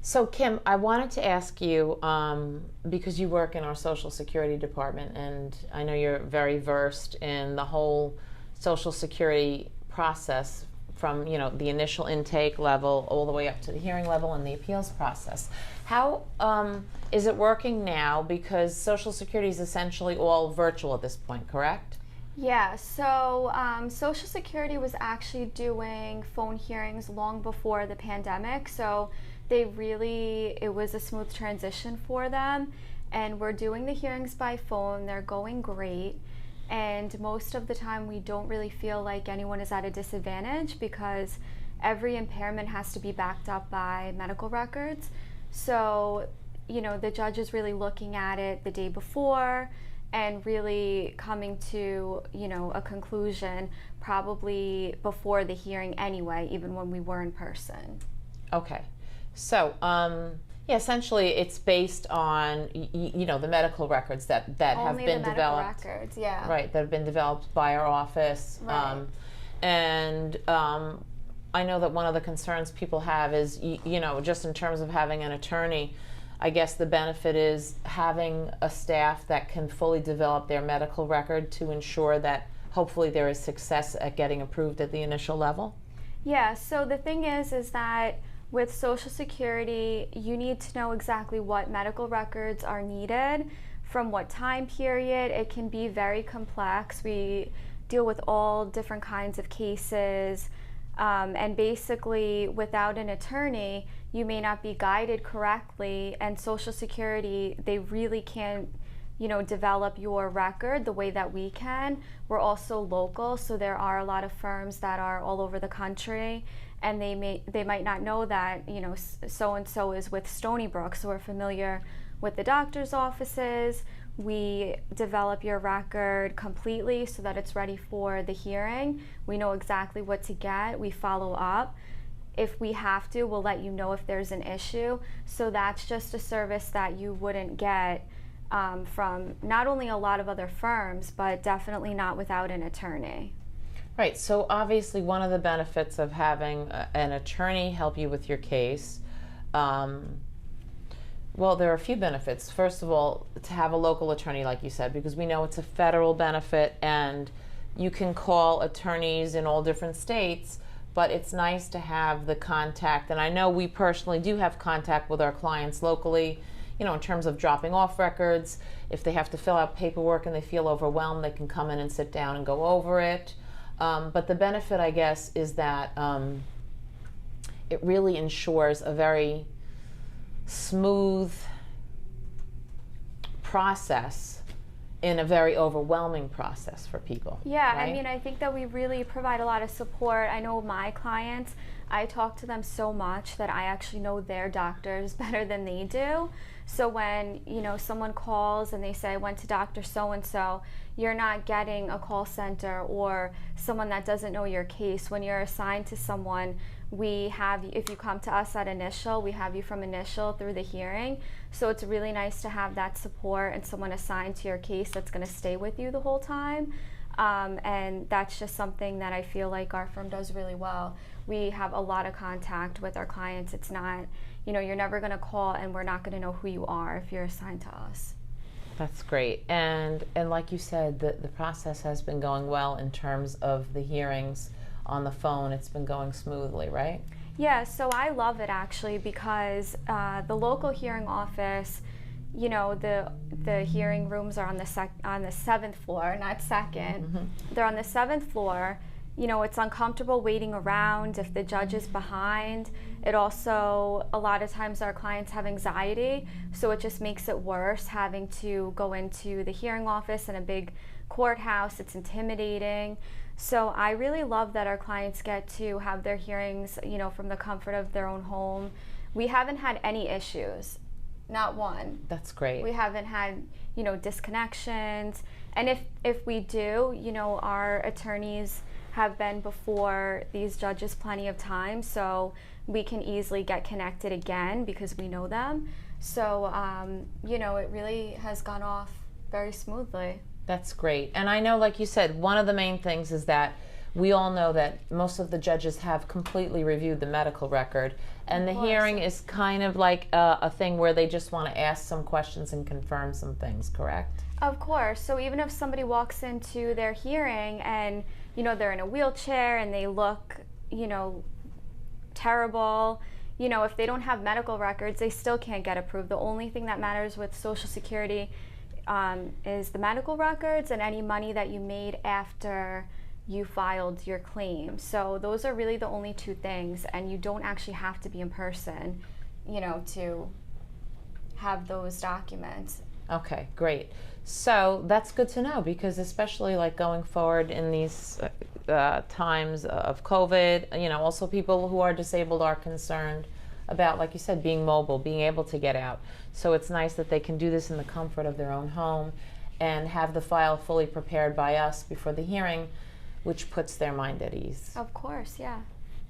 So Kim, I wanted to ask you, because you work in our Social Security department, and I know you're very versed in the whole Social Security process from, the initial intake level all the way up to the hearing level and the appeals process. How is it working now? Because Social Security is essentially all virtual at this point, correct? Yeah, so Social Security was actually doing phone hearings long before the pandemic, so it was a smooth transition for them, and we're doing the hearings by phone. They're going great, and most of the time we don't really feel like anyone is at a disadvantage because every impairment has to be backed up by medical records. So, the judge is really looking at it the day before and really coming to, a conclusion probably before the hearing anyway, even when we were in person. Okay. So, yeah, essentially it's based on, the medical records that have Only been the medical developed. records, yeah. Right, that have been developed by our office. Right. And I know that one of the concerns people have is, just in terms of having an attorney, I guess the benefit is having a staff that can fully develop their medical record to ensure that hopefully there is success at getting approved at the initial level. Yeah, so the thing is that with Social Security, you need to know exactly what medical records are needed, from what time period. It can be very complex. We deal with all different kinds of cases. And basically, without an attorney, you may not be guided correctly, and Social Security, they really can't, develop your record the way that we can. We're also local, so there are a lot of firms that are all over the country, and they might not know that, so and so is with Stony Brook, so we're familiar with the doctor's offices. We develop your record completely so that it's ready for the hearing. We know exactly what to get. We follow up. If we have to, we'll let you know if there's an issue. So that's just a service that you wouldn't get from not only a lot of other firms, but definitely not without an attorney. Right, so obviously one of the benefits of having an attorney help you with your case, well, there are a few benefits. First of all, to have a local attorney, like you said, because we know it's a federal benefit and you can call attorneys in all different states, but it's nice to have the contact. And I know we personally do have contact with our clients locally, in terms of dropping off records. If they have to fill out paperwork and they feel overwhelmed, they can come in and sit down and go over it. But the benefit, I guess, is that it really ensures a very smooth process in a very overwhelming process for people. Yeah, right? I mean, I think that we really provide a lot of support. I know my clients, I talk to them so much that I actually know their doctors better than they do. So when, someone calls and they say, I went to Dr. So-and-so, you're not getting a call center or someone that doesn't know your case. When you're assigned to someone, if you come to us at initial, we have you from initial through the hearing. So it's really nice to have that support and someone assigned to your case that's going to stay with you the whole time. And that's just something that I feel like our firm does really well. We have a lot of contact with our clients. It's not, you're never going to call and we're not going to know who you are if you're assigned to us. That's great. And like you said, the process has been going well in terms of the hearings on the phone. It's been going smoothly, right? Yeah, so I love it actually because the local hearing office, the hearing rooms are on the 7th floor, not second. Mm-hmm. They're on the 7th floor. It's uncomfortable waiting around if the judge is behind. It also, a lot of times our clients have anxiety, so it just makes it worse having to go into the hearing office in a big courthouse. It's intimidating. So I really love that our clients get to have their hearings, from the comfort of their own home. We haven't had any issues. Not one. That's great. We haven't had, disconnections. And if we do, our attorneys have been before these judges plenty of time, so we can easily get connected again because we know them. So, it really has gone off very smoothly. That's great. And I know, like you said, one of the main things is that we all know that most of the judges have completely reviewed the medical record, and the hearing is kind of like a thing where they just want to ask some questions and confirm some things, correct? Of course. So even if somebody walks into their hearing and, they're in a wheelchair and they look, terrible, if they don't have medical records, they still can't get approved. The only thing that matters with Social Security is the medical records and any money that you made after you filed your claim. So those are really the only two things, and you don't actually have to be in person, to have those documents. Okay, great. So that's good to know, because especially like going forward in these times of COVID, also people who are disabled are concerned about, like you said, being mobile, being able to get out. So it's nice that they can do this in the comfort of their own home and have the file fully prepared by us before the hearing, which puts their mind at ease. Of course, yeah.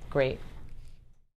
Great.